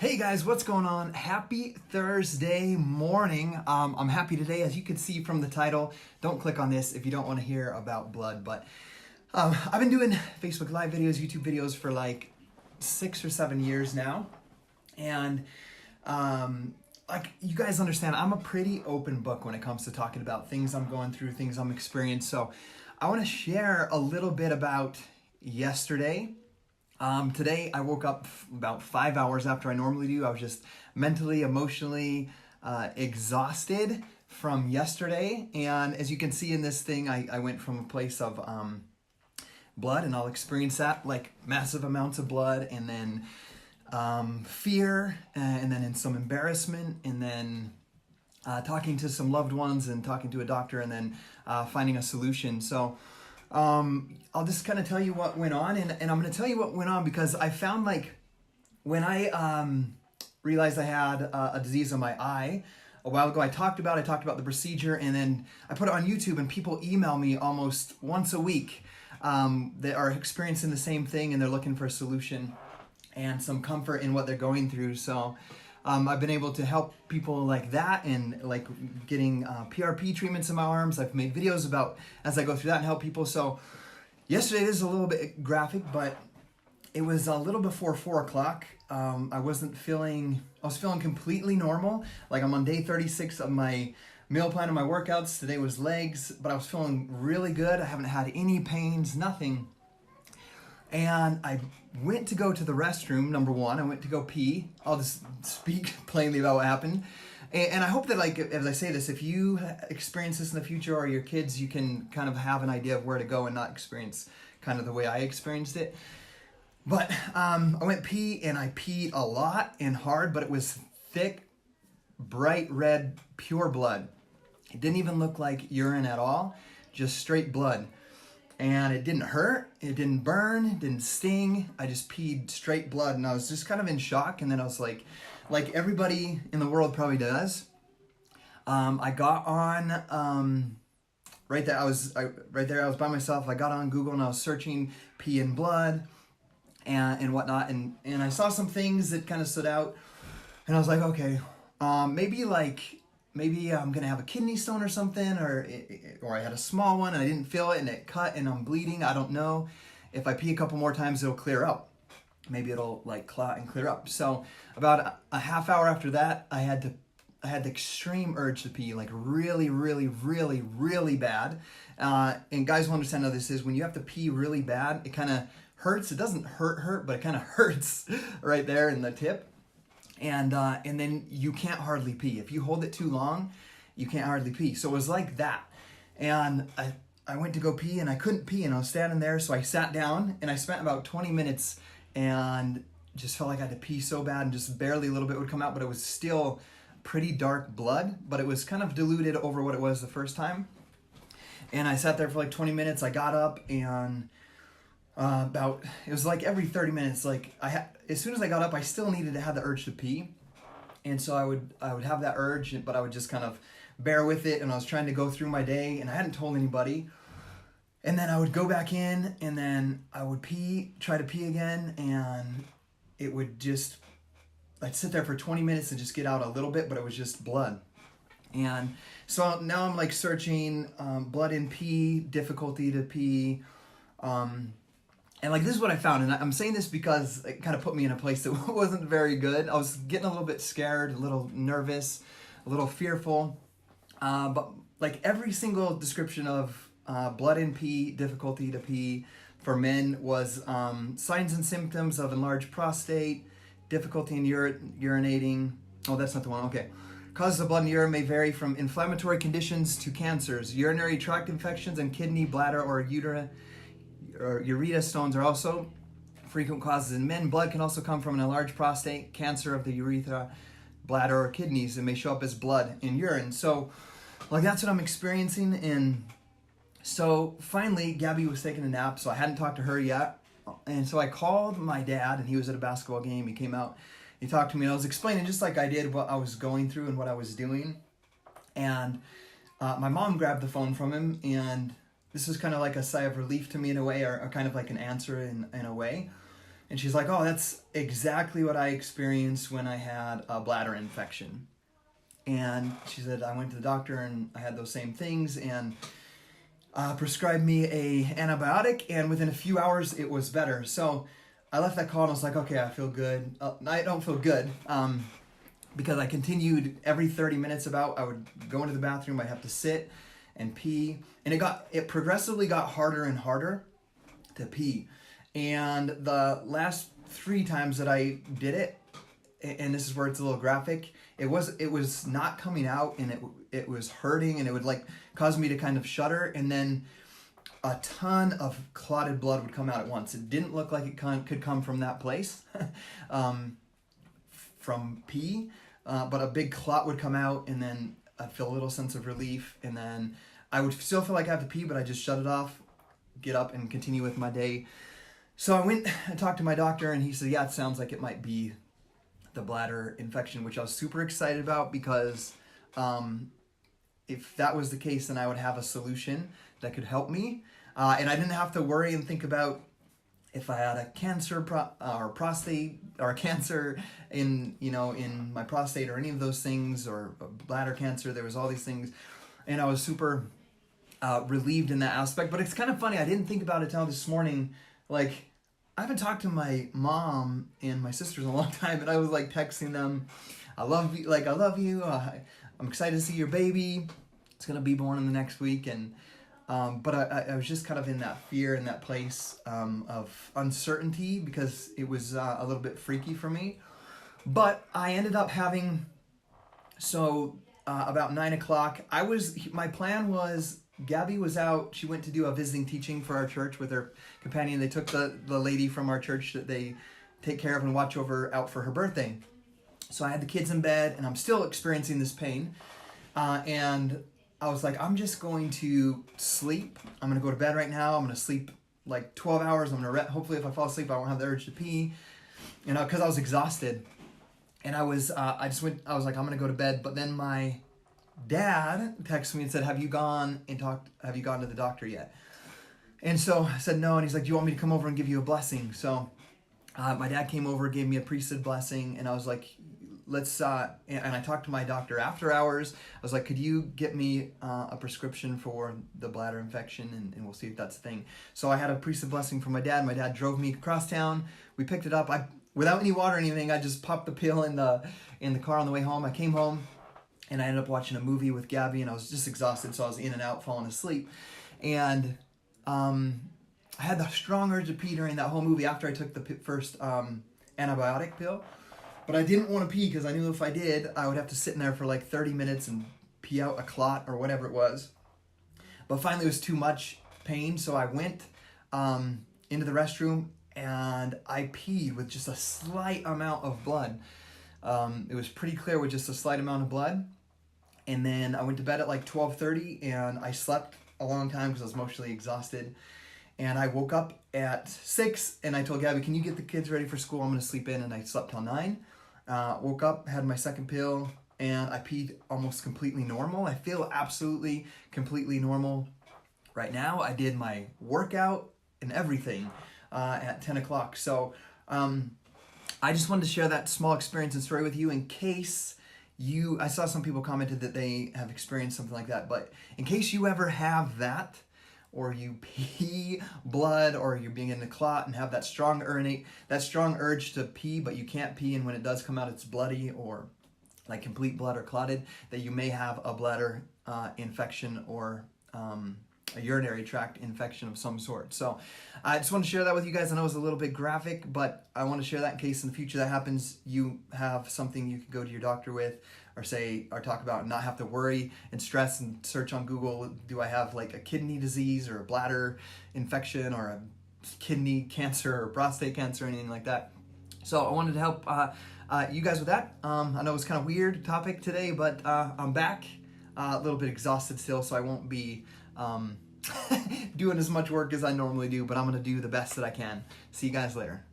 Hey guys, what's going on? Happy Thursday morning. I'm happy today, as you can see from the title. Don't click on this if you don't want to hear about blood, but I've been doing Facebook Live videos, YouTube videos for like 6 or 7 years now. And like you guys understand, I'm a pretty open book when it comes to talking about things I'm going through, things I'm experiencing. So I want to share a little bit about yesterday. Today I woke up about 5 hours after I normally do. I was just mentally, emotionally exhausted from yesterday. And as you can see in this thing, I went from a place of blood, and I'll experience that, like massive amounts of blood, and then fear, and then in some embarrassment, and then talking to some loved ones and talking to a doctor, and then finding a solution. So I'll just kind of tell you what went on, and I'm going to tell you what went on because I found, like, when I realized I had a disease on my eye a while ago, I talked about the procedure, and then I put it on YouTube, and people email me almost once a week that are experiencing the same thing, and they're looking for a solution and some comfort in what they're going through. So I've been able to help people like that, and like getting PRP treatments in my arms. I've made videos about as I go through that and help people. So yesterday is a little bit graphic, but it was a little before 4 o'clock. I was feeling completely normal. Like, I'm on day 36 of my meal plan and my workouts. Today was legs, but I was feeling really good. I haven't had any pains, nothing. And I went to go to the restroom, number one. I went to go pee. I'll just speak plainly about what happened. And I hope that, like, as I say this, if you experience this in the future, or your kids, you can kind of have an idea of where to go and not experience kind of the way I experienced it. But I went pee, and I peed a lot and hard, but it was thick, bright red, pure blood. It didn't even look like urine at all, just straight blood. And it didn't hurt, it didn't burn, it didn't sting. I just peed straight blood, and I was just kind of in shock. And then I was like everybody in the world probably does. I got on right there. I was by myself. I got on Google, and I was searching pee and blood and whatnot, and I saw some things that kind of stood out. And I was like, okay, maybe I'm gonna have a kidney stone or something, or I had a small one and I didn't feel it and it cut and I'm bleeding. I don't know. If I pee a couple more times, it'll clear up. Maybe it'll like clot and clear up. So about a half hour after that, I had the extreme urge to pee, like really, really, really, really bad. And guys will understand how this is. When you have to pee really bad, it kind of hurts. It doesn't hurt, but it kind of hurts right there in the tip. And then you can't hardly pee. If you hold it too long, you can't hardly pee. So it was like that. And I went to go pee, and I couldn't pee, and I was standing there. So I sat down, and I spent about 20 minutes and just felt like I had to pee so bad, and just barely a little bit would come out, but it was still pretty dark blood, but it was kind of diluted over what it was the first time. And I sat there for like 20 minutes. I got up, and it was like every 30 minutes, like as soon as I got up, I still needed to have the urge to pee. And so I would have that urge, but I would just kind of bear with it. And I was trying to go through my day, and I hadn't told anybody. And then I would go back in, and then I would try to pee again. And it would I'd sit there for 20 minutes and just get out a little bit, but it was just blood. And so now I'm like searching blood in pee, difficulty to pee, and like, this is what I found, and I'm saying this because it kind of put me in a place that wasn't very good. I was getting a little bit scared, a little nervous, a little fearful. But like every single description of blood in pee, difficulty to pee for men was signs and symptoms of enlarged prostate, difficulty in urinating. Oh, that's not the one. Okay. Causes of blood in urine may vary from inflammatory conditions to cancers. Urinary tract infections and kidney, bladder, or urethra stones are also frequent causes in men. Blood can also come from an enlarged prostate, cancer of the urethra, bladder, or kidneys. It may show up as blood in urine. So, like, that's what I'm experiencing. And so finally, Gabby was taking a nap, so I hadn't talked to her yet. And so I called my dad, and he was at a basketball game. He came out, he talked to me, and I was explaining, just like I did, what I was going through and what I was doing. And my mom grabbed the phone from him, and this was kind of like a sigh of relief to me in a way, or kind of like an answer in a way. And she's like, oh, that's exactly what I experienced when I had a bladder infection. And she said, I went to the doctor and I had those same things, and prescribed me a antibiotic, and within a few hours it was better. So I left that call and I was like, okay, I feel good. I don't feel good because I continued every 30 minutes I would go into the bathroom, I'd have to sit and pee, and it progressively got harder and harder to pee. And the last 3 times that I did it, and this is where it's a little graphic, it was not coming out, and it was hurting, and it would like cause me to kind of shudder, and then a ton of clotted blood would come out at once. It didn't look like it could come from that place, from pee, but a big clot would come out, and then I'd feel a little sense of relief, and then I would still feel like I have to pee, but I just shut it off, get up, and continue with my day. So I went and talked to my doctor, and he said, yeah, it sounds like it might be the bladder infection, which I was super excited about, because if that was the case, then I would have a solution that could help me, and I didn't have to worry and think about if I had a cancer or prostate, or a cancer in my prostate, or any of those things, or bladder cancer. There was all these things, and I was super relieved in that aspect. But it's kind of funny, I didn't think about it till this morning. Like, I haven't talked to my mom and my sisters in a long time, and I was like texting them, I love you, I'm excited to see your baby. It's gonna be born in the next week. And but I was just kind of in that fear, in that place of uncertainty, because it was a little bit freaky for me. But I ended up having, about 9 o'clock, my plan was, Gabby was out. She went to do a visiting teaching for our church with her companion. They took the lady from our church that they take care of and watch over out for her birthday. So I had the kids in bed, and I'm still experiencing this pain. And I was like, I'm just going to sleep. I'm going to go to bed right now. I'm going to sleep like 12 hours. I'm going to hopefully if I fall asleep, I won't have the urge to pee. Because I was exhausted. And I was like, I'm going to go to bed. But then my dad texted me and said, have you gone to the doctor yet? And so I said no, and he's like, do you want me to come over and give you a blessing? So my dad came over, gave me a priesthood blessing, and I was like, let's and I talked to my doctor after hours. I was like, could you get me a prescription for the bladder infection, and we'll see if that's the thing. So I had a priesthood blessing from my dad. My dad drove me across town. We picked it up. Without any water or anything, I just popped the pill in the car on the way home. I came home, and I ended up watching a movie with Gabby, and I was just exhausted, so I was in and out, falling asleep. And I had the strong urge to pee during that whole movie after I took the first antibiotic pill. But I didn't want to pee, because I knew if I did, I would have to sit in there for like 30 minutes and pee out a clot or whatever it was. But finally it was too much pain, so I went into the restroom, and I peed with just a slight amount of blood. It was pretty clear with just a slight amount of blood. And then I went to bed at like 12:30, and I slept a long time because I was emotionally exhausted. And I woke up at 6, and I told Gabby, can you get the kids ready for school? I'm going to sleep in. And I slept till 9. Woke up, had my second pill, and I peed almost completely normal. I feel absolutely completely normal right now. I did my workout and everything at 10 o'clock. So I just wanted to share that small experience and story with you in case I saw some people commented that they have experienced something like that, but in case you ever have that, or you pee blood, or you're being in a clot and have that strong urge to pee, but you can't pee, and when it does come out, it's bloody or like complete blood or clotted, that you may have a bladder infection or a urinary tract infection of some sort. So I just want to share that with you guys. I know it's a little bit graphic, but I want to share that in case in the future that happens, you have something you can go to your doctor with, or talk about, and not have to worry and stress and search on Google, do I have like a kidney disease or a bladder infection or a kidney cancer or prostate cancer or anything like that. So I wanted to help you guys with that. I know it's kind of weird topic today, but I'm back, a little bit exhausted still, so I won't be doing as much work as I normally do, but I'm going to do the best that I can. See you guys later.